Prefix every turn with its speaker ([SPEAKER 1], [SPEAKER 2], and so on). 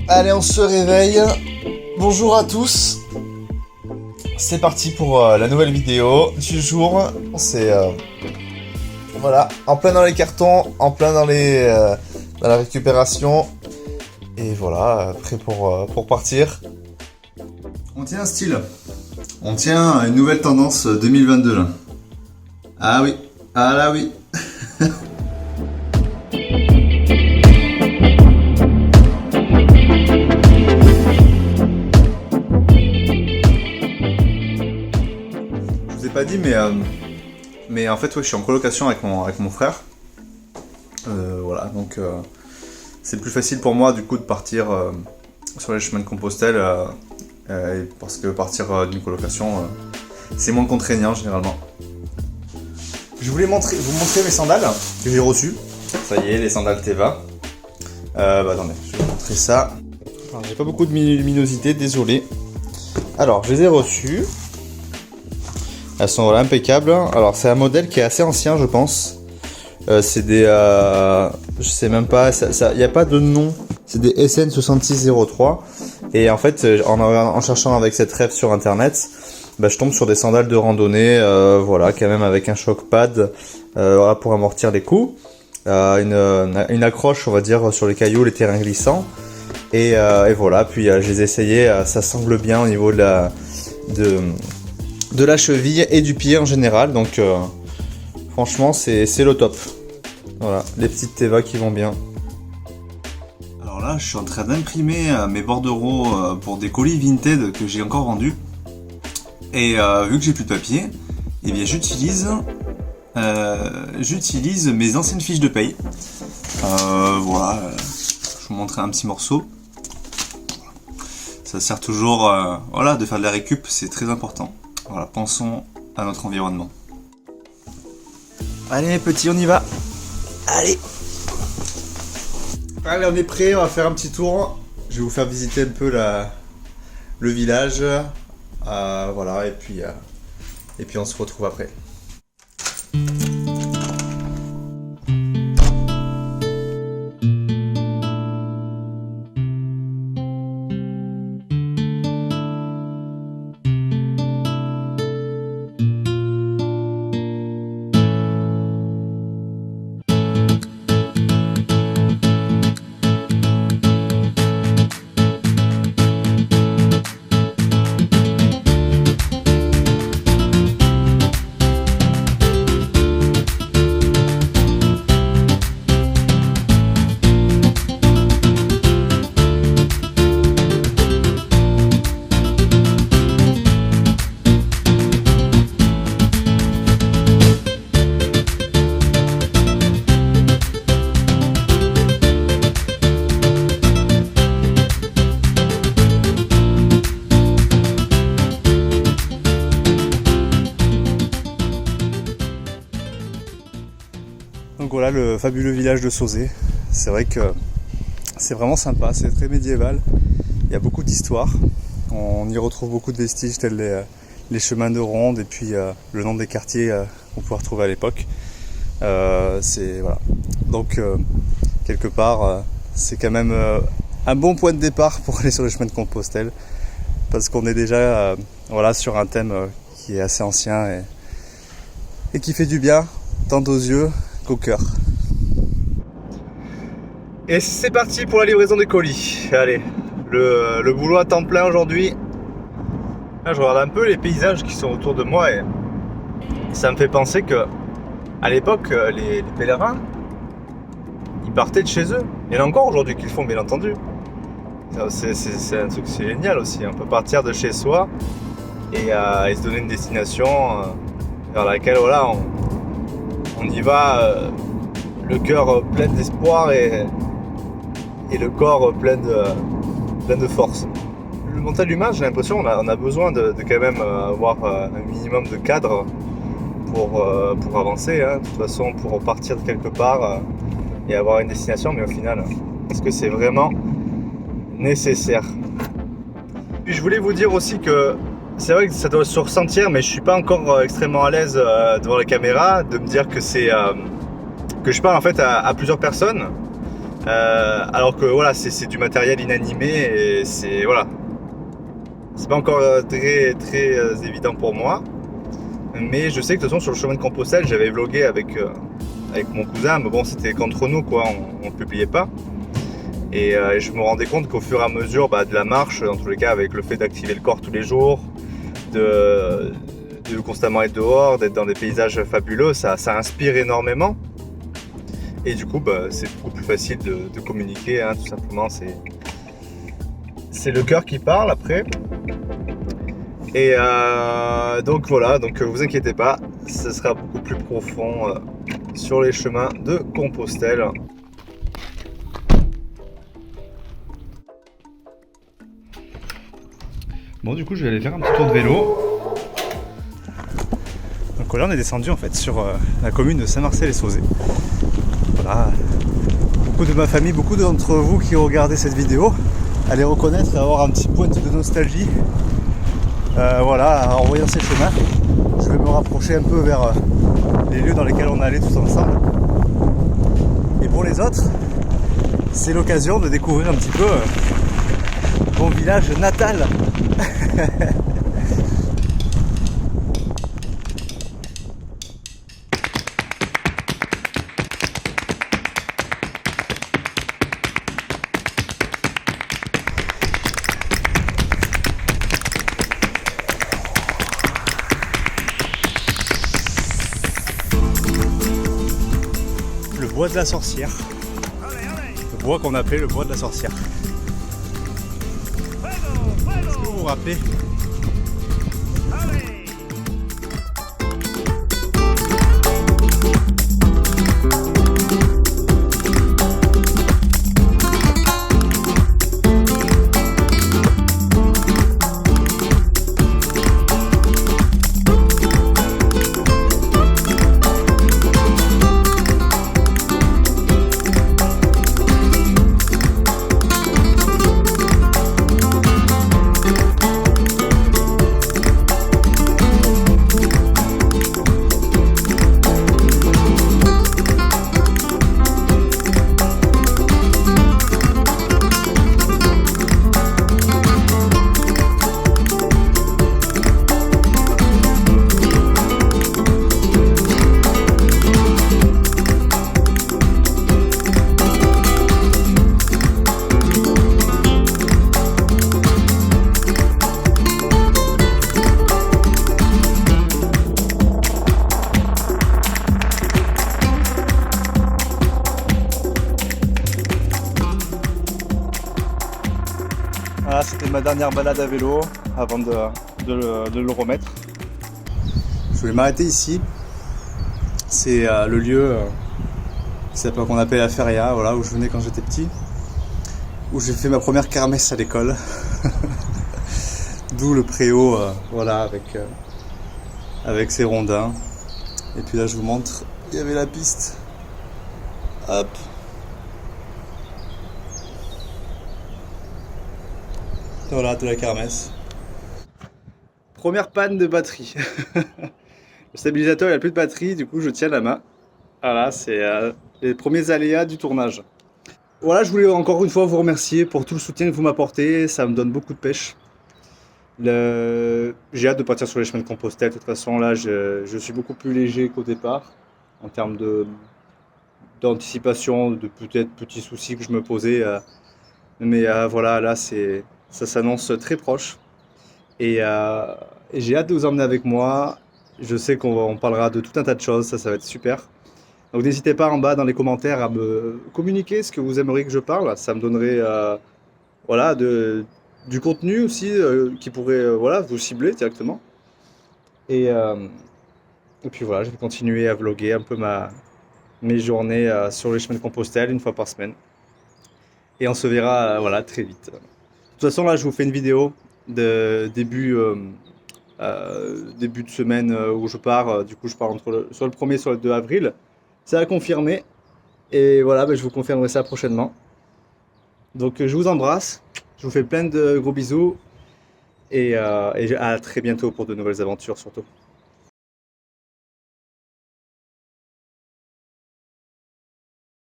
[SPEAKER 1] Allez, on se réveille. Bonjour à tous. C'est parti pour la nouvelle vidéo du jour. C'est voilà, en plein dans les cartons, en plein dans la récupération. Et voilà, prêt pour partir. On tient un style. On tient une nouvelle tendance 2022 là. Ah oui, ah là oui. Je vous ai pas dit, mais en fait ouais, je suis en colocation avec mon frère. Voilà, donc c'est plus facile pour moi du coup de partir sur les chemins de Compostelle parce que partir d'une colocation c'est moins contraignant généralement. Je voulais vous montrer mes sandales que j'ai reçues. Ça y est, les sandales Teva. Attendez, je vais vous montrer ça. J'ai pas beaucoup de luminosité, désolé. Alors, je les ai reçues. Elles sont voilà, impeccables. Alors, c'est un modèle qui est assez ancien, je pense. C'est des... je sais même pas, il n'y a pas de nom. C'est des SN6603. Et en fait, en cherchant avec cette rêve sur internet, je tombe sur des sandales de randonnée, voilà, quand même avec un choc pad, voilà, pour amortir les coups. Une accroche, on va dire, sur les cailloux, les terrains glissants. Et voilà, puis je les ai essayés, ça sangle bien au niveau de la cheville et du pied en général. Donc franchement, c'est le top. Voilà, les petites Teva qui vont bien. Alors là, je suis en train d'imprimer mes bordereaux pour des colis Vinted que j'ai encore vendus. Et vu que j'ai plus de papier, eh bien j'utilise mes anciennes fiches de paye. Voilà, je vous montrerai un petit morceau. Ça sert toujours voilà, de faire de la récup, c'est très important. Voilà, pensons à notre environnement. Allez mes petits, on y va. Allez, on est prêt, on va faire un petit tour. Je vais vous faire visiter un peu le village. Voilà, et puis on se retrouve après. Donc voilà le fabuleux village de Sauzet. C'est vrai que c'est vraiment sympa, c'est très médiéval. Il y a beaucoup d'histoires. On y retrouve beaucoup de vestiges tels les chemins de ronde et puis le nom des quartiers qu'on pouvait retrouver à l'époque. Voilà. Donc quelque part c'est quand même un bon point de départ pour aller sur le chemin de Compostelle parce qu'on est déjà voilà, sur un thème qui est assez ancien et qui fait du bien tant aux yeux qu'au cœur. Et c'est parti pour la livraison des colis. Allez, le boulot à temps plein aujourd'hui. Là, je regarde un peu les paysages qui sont autour de moi et ça me fait penser que à l'époque, les pèlerins, ils partaient de chez eux. Il y en a encore aujourd'hui qui le font, bien entendu. C'est un truc génial aussi. On peut partir de chez soi et se donner une destination vers laquelle voilà, on y va le cœur plein d'espoir et le corps plein de force. Le mental humain, j'ai l'impression on a besoin de quand même avoir un minimum de cadre pour avancer. Hein. De toute façon, pour partir de quelque part et avoir une destination, mais au final, est-ce que c'est vraiment nécessaire? Puis je voulais vous dire aussi que c'est vrai que ça doit se ressentir, mais je suis pas encore extrêmement à l'aise devant la caméra de me dire que c'est que je parle en fait à plusieurs personnes Alors que voilà, c'est du matériel inanimé et c'est voilà, c'est pas encore très évident pour moi. Mais je sais que de toute façon sur le chemin de Compostelle, j'avais vlogué avec mon cousin, mais bon c'était qu'entre nous quoi, on publiait pas. Et je me rendais compte qu'au fur et à mesure de la marche, dans tous les cas avec le fait d'activer le corps tous les jours, de constamment être dehors, d'être dans des paysages fabuleux, ça inspire énormément. Et du coup, c'est beaucoup plus facile de communiquer, hein, tout simplement. C'est le cœur qui parle après. Et donc voilà, donc vous inquiétez pas, ce sera beaucoup plus profond sur les chemins de Compostelle. Bon, du coup, je vais aller faire un petit tour de vélo. Donc là, on est descendu en fait sur la commune de Saint-Marcel-et-Sauzet. Voilà. Beaucoup de ma famille, beaucoup d'entre vous qui regardez cette vidéo, allez reconnaître et avoir un petit point de nostalgie. Voilà, en voyant ces chemins, je vais me rapprocher un peu vers les lieux dans lesquels on est allé tous ensemble. Et pour les autres, c'est l'occasion de découvrir un petit peu mon village natal. Le bois de la sorcière. Le bois qu'on appelait le bois de la sorcière. Est-ce que vous vous rappelez ? Voilà, c'était ma dernière balade à vélo avant de le remettre. Je voulais m'arrêter ici. C'est le lieu qu'on appelle la Feria, voilà, où je venais quand j'étais petit. Où j'ai fait ma première kermesse à l'école. D'où le préau, voilà, avec ses rondins. Et puis là, je vous montre, il y avait la piste. Hop. Voilà, de la kermesse. Première panne de batterie. Le stabilisateur, il n'a plus de batterie, du coup je tiens la main. Voilà, c'est les premiers aléas du tournage. Voilà, je voulais encore une fois vous remercier pour tout le soutien que vous m'apportez, ça me donne beaucoup de pêche. J'ai hâte de partir sur les chemins de Compostelle, de toute façon là je suis beaucoup plus léger qu'au départ, en termes d'anticipation, de peut-être petits soucis que je me posais. Mais voilà, là ça s'annonce très proche. Et j'ai hâte de vous emmener avec moi. Je sais qu'on parlera de tout un tas de choses, ça va être super. Donc n'hésitez pas en bas dans les commentaires à me communiquer ce que vous aimeriez que je parle. Ça me donnerait voilà, du contenu aussi qui pourrait voilà, vous cibler directement. Et puis voilà, je vais continuer à vlogger un peu mes journées sur les chemins de Compostelle une fois par semaine. Et on se verra voilà, très vite. De toute façon là je vous fais une vidéo de début de semaine où je pars. Du coup je pars soit le 1er soit le 2 avril. C'est à confirmer. Et voilà, je vous confirmerai ça prochainement. Donc je vous embrasse. Je vous fais plein de gros bisous. Et à très bientôt pour de nouvelles aventures surtout.